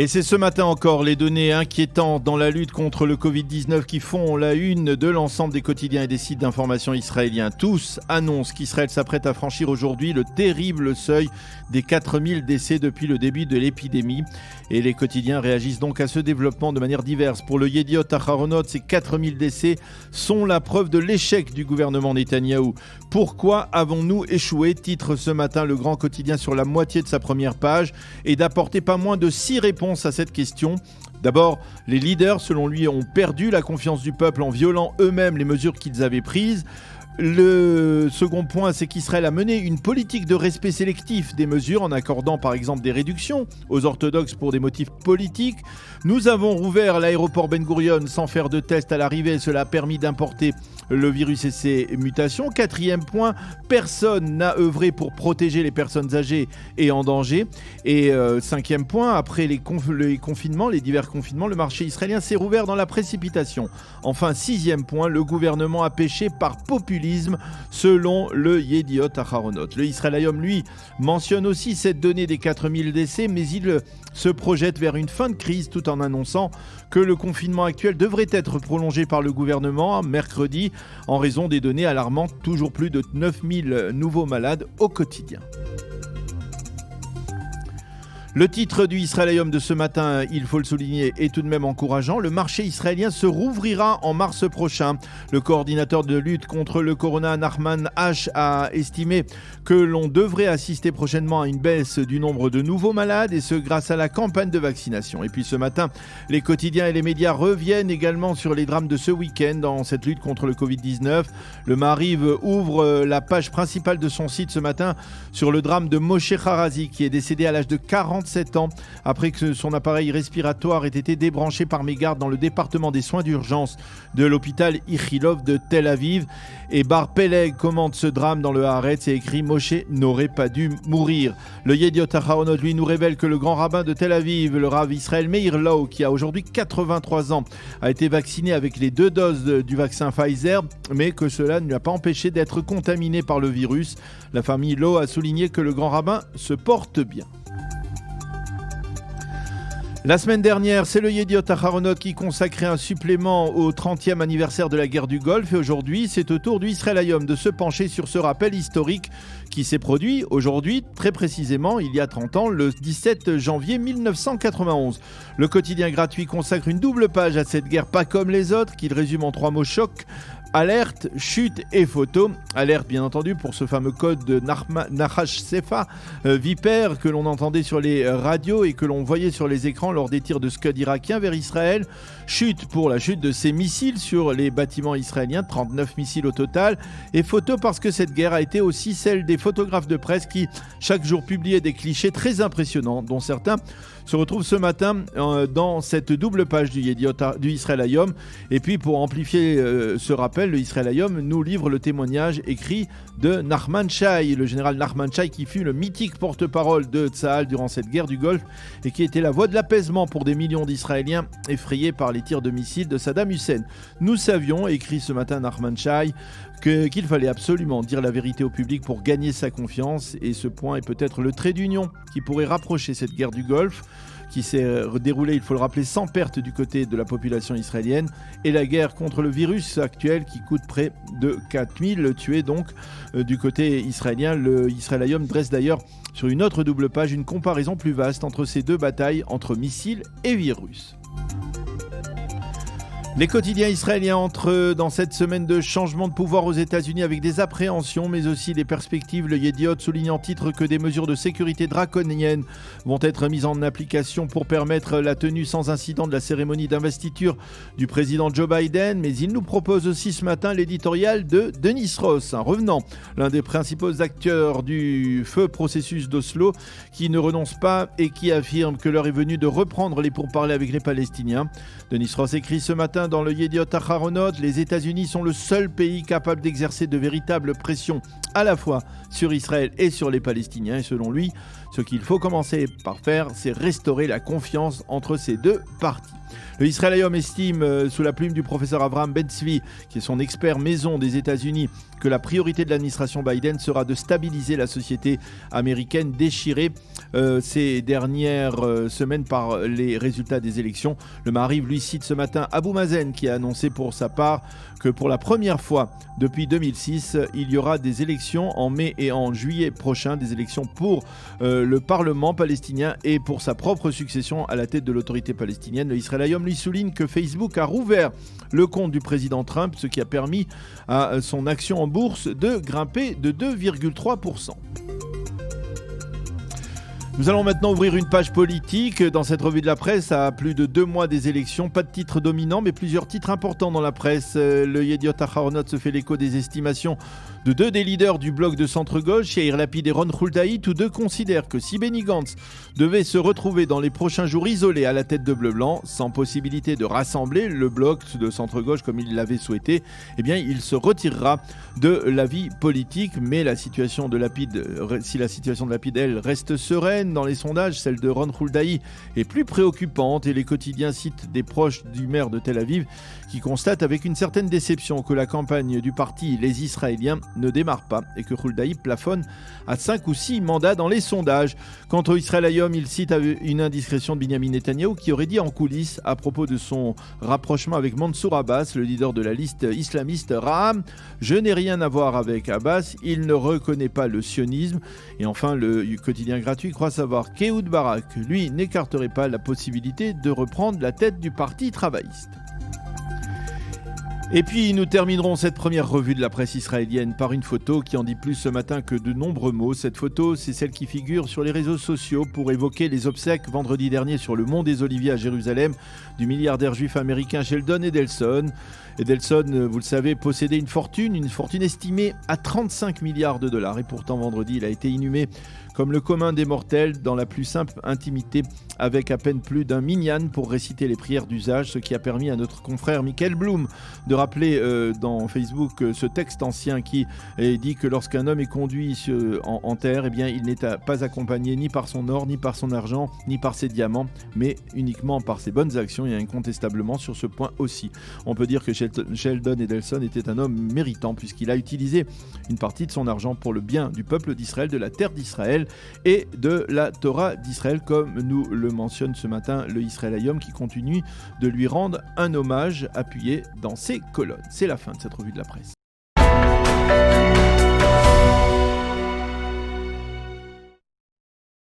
Et c'est ce matin encore les données inquiétantes dans la lutte contre le Covid-19 qui font la une de l'ensemble des quotidiens et des sites d'information israéliens. Tous annoncent qu'Israël s'apprête à franchir aujourd'hui le terrible seuil des 4000 décès depuis le début de l'épidémie. Et les quotidiens réagissent donc à ce développement de manière diverse. Pour le Yediot Aharonot, ces 4000 décès sont la preuve de l'échec du gouvernement Netanyahou. Pourquoi avons-nous échoué ? Titre ce matin le grand quotidien sur la moitié de sa première page et d'apporter pas moins de 6 réponses à cette question. D'abord, les leaders, selon lui, ont perdu la confiance du peuple en violant eux-mêmes les mesures qu'ils avaient prises. Le second point, c'est qu'Israël a mené une politique de respect sélectif des mesures en accordant par exemple des réductions aux orthodoxes pour des motifs politiques. Nous avons rouvert l'aéroport Ben Gurion sans faire de tests à l'arrivée. Cela a permis d'importer le virus et ses mutations. Quatrième point, personne n'a œuvré pour protéger les personnes âgées et en danger. Et cinquième point, après les confinements, les divers confinements, le marché israélien s'est rouvert dans la précipitation. Enfin, sixième point, le gouvernement a péché par populisme selon le Yediot Aharonot. Le Israël Hayom, lui, mentionne aussi cette donnée des 4000 décès, mais il se projette vers une fin de crise tout en annonçant que le confinement actuel devrait être prolongé par le gouvernement mercredi en raison des données alarmantes, toujours plus de 9000 nouveaux malades au quotidien. Le titre du Israël Hayom de ce matin, il faut le souligner, est tout de même encourageant. Le marché israélien se rouvrira en mars prochain. Le coordinateur de lutte contre le corona, Nachman H, a estimé que l'on devrait assister prochainement à une baisse du nombre de nouveaux malades, et ce grâce à la campagne de vaccination. Et puis ce matin, les quotidiens et les médias reviennent également sur les drames de ce week-end dans cette lutte contre le Covid-19. Le Maariv ouvre la page principale de son site ce matin sur le drame de Moshe Harazi, qui est décédé à l'âge de 47 ans après que son appareil respiratoire ait été débranché par mégarde dans le département des soins d'urgence de l'hôpital Ichilov de Tel Aviv. Et Bar Peleg commente ce drame dans le Haaretz et écrit « Moshe n'aurait pas dû mourir ». Le Yediot Aharonot, lui, nous révèle que le grand rabbin de Tel Aviv, le Rav Israël Meir Lau, qui a aujourd'hui 83 ans, a été vacciné avec les 2 doses du vaccin Pfizer, mais que cela ne lui a pas empêché d'être contaminé par le virus. La famille Lau a souligné que le grand rabbin se porte bien. La semaine dernière, c'est le Yediot Aharonot qui consacrait un supplément au 30e anniversaire de la guerre du Golfe. Et aujourd'hui, c'est au tour du Israël Hayom de se pencher sur ce rappel historique qui s'est produit aujourd'hui, très précisément, il y a 30 ans, le 17 janvier 1991. Le quotidien gratuit consacre une double page à cette guerre pas comme les autres, qu'il résume en 3 mots: choc, alerte, chute et photo. Alerte bien entendu pour ce fameux code de Nahash Sefa, Vipère, que l'on entendait sur les radios et que l'on voyait sur les écrans lors des tirs de Scud irakiens vers Israël. Chute pour la chute de ces missiles sur les bâtiments israéliens, 39 missiles au total. Et photo parce que cette guerre a été aussi celle des photographes de presse qui chaque jour publiaient des clichés très impressionnants, dont certains se retrouvent ce matin dans cette double page du Israël Hayom. Et puis pour amplifier ce rappel, le Israël Hayom nous livre le témoignage écrit de Nachman Shai, le général Nachman Shai, qui fut le mythique porte-parole de Tsahal durant cette guerre du Golfe et qui était la voix de l'apaisement pour des millions d'Israéliens effrayés par les tirs de missiles de Saddam Hussein. Nous savions, écrit ce matin Nachman Shai, qu'il fallait absolument dire la vérité au public pour gagner sa confiance, et ce point est peut-être le trait d'union qui pourrait rapprocher cette guerre du Golfe qui s'est déroulée, il faut le rappeler, sans perte du côté de la population israélienne, et la guerre contre le virus actuel qui coûte près de 4000 tués donc du côté israélien. Le Israël Hayom dresse d'ailleurs sur une autre double page une comparaison plus vaste entre ces deux batailles entre missiles et virus. Les quotidiens israéliens entrent dans cette semaine de changement de pouvoir aux États-Unis avec des appréhensions, mais aussi des perspectives. Le Yediot souligne en titre que des mesures de sécurité draconiennes vont être mises en application pour permettre la tenue sans incident de la cérémonie d'investiture du président Joe Biden. Mais il nous propose aussi ce matin l'éditorial de Denis Ross, un revenant, l'un des principaux acteurs du feu processus d'Oslo, qui ne renonce pas et qui affirme que l'heure est venue de reprendre les pourparlers avec les Palestiniens. Denis Ross écrit ce matin matin dans le Yediot Aharonot, les États-Unis sont le seul pays capable d'exercer de véritables pressions à la fois sur Israël et sur les Palestiniens. Et selon lui, ce qu'il faut commencer par faire, c'est restaurer la confiance entre ces deux parties. Le Israël Hayom estime, sous la plume du professeur Avraham Ben-Tzvi, qui est son expert maison des États-Unis, que la priorité de l'administration Biden sera de stabiliser la société américaine déchirée ces dernières semaines par les résultats des élections. Le Maariv lui cite ce matin Abou Mazen qui a annoncé pour sa part que pour la première fois depuis 2006, il y aura des élections en mai et en juillet prochain, des élections pour le Parlement palestinien et pour sa propre succession à la tête de l'autorité palestinienne. Le Israël Hayom lui souligne que Facebook a rouvert le compte du président Trump, ce qui a permis à son action en bourse de grimper de 2,3%. Nous allons maintenant ouvrir une page politique dans cette revue de la presse à plus de 2 mois des élections. Pas de titre dominant, mais plusieurs titres importants dans la presse. Le Yediot Aharonot se fait l'écho des estimations de 2 des leaders du bloc de centre-gauche, Yair Lapid et Ron Huldaï. Tous deux considèrent que si Benny Gantz devait se retrouver dans les prochains jours isolé à la tête de Bleu-Blanc, sans possibilité de rassembler le bloc de centre-gauche comme il l'avait souhaité, eh bien il se retirera de la vie politique. Mais la situation de Lapid, si la situation de Lapid, elle, reste sereine dans les sondages, celle de Ron Huldaï est plus préoccupante et les quotidiens citent des proches du maire de Tel Aviv qui constatent avec une certaine déception que la campagne du parti Les Israéliens ne démarre pas et que Huldaï plafonne à 5 ou 6 mandats dans les sondages. Quant au Israël Hayom, il cite une indiscrétion de Binyamin Netanyahou qui aurait dit en coulisses à propos de son rapprochement avec Mansour Abbas, le leader de la liste islamiste Raham: je n'ai rien à voir avec Abbas, il ne reconnaît pas le sionisme. Et enfin, le quotidien gratuit croit savoir qu'Ehud Barak, lui, n'écarterait pas la possibilité de reprendre la tête du parti travailliste. Et puis nous terminerons cette première revue de la presse israélienne par une photo qui en dit plus ce matin que de nombreux mots. Cette photo, c'est celle qui figure sur les réseaux sociaux pour évoquer les obsèques vendredi dernier sur le mont des Oliviers à Jérusalem du milliardaire juif américain Sheldon Adelson. Adelson, vous le savez, possédait une fortune estimée à 35 milliards de dollars. Et pourtant, vendredi, il a été inhumé comme le commun des mortels dans la plus simple intimité, avec à peine plus d'un minyan pour réciter les prières d'usage, ce qui a permis à notre confrère Michael Blum de rappeler dans Facebook ce texte ancien qui dit que lorsqu'un homme est conduit en terre, eh bien, il n'est pas accompagné ni par son or, ni par son argent, ni par ses diamants, mais uniquement par ses bonnes actions, et incontestablement sur ce point aussi. On peut dire que Sheldon Adelson était un homme méritant puisqu'il a utilisé une partie de son argent pour le bien du peuple d'Israël, de la terre d'Israël et de la Torah d'Israël, comme nous le mentionne ce matin le Israël Hayom, qui continue de lui rendre un hommage appuyé dans ses colonnes. C'est la fin de cette revue de la presse.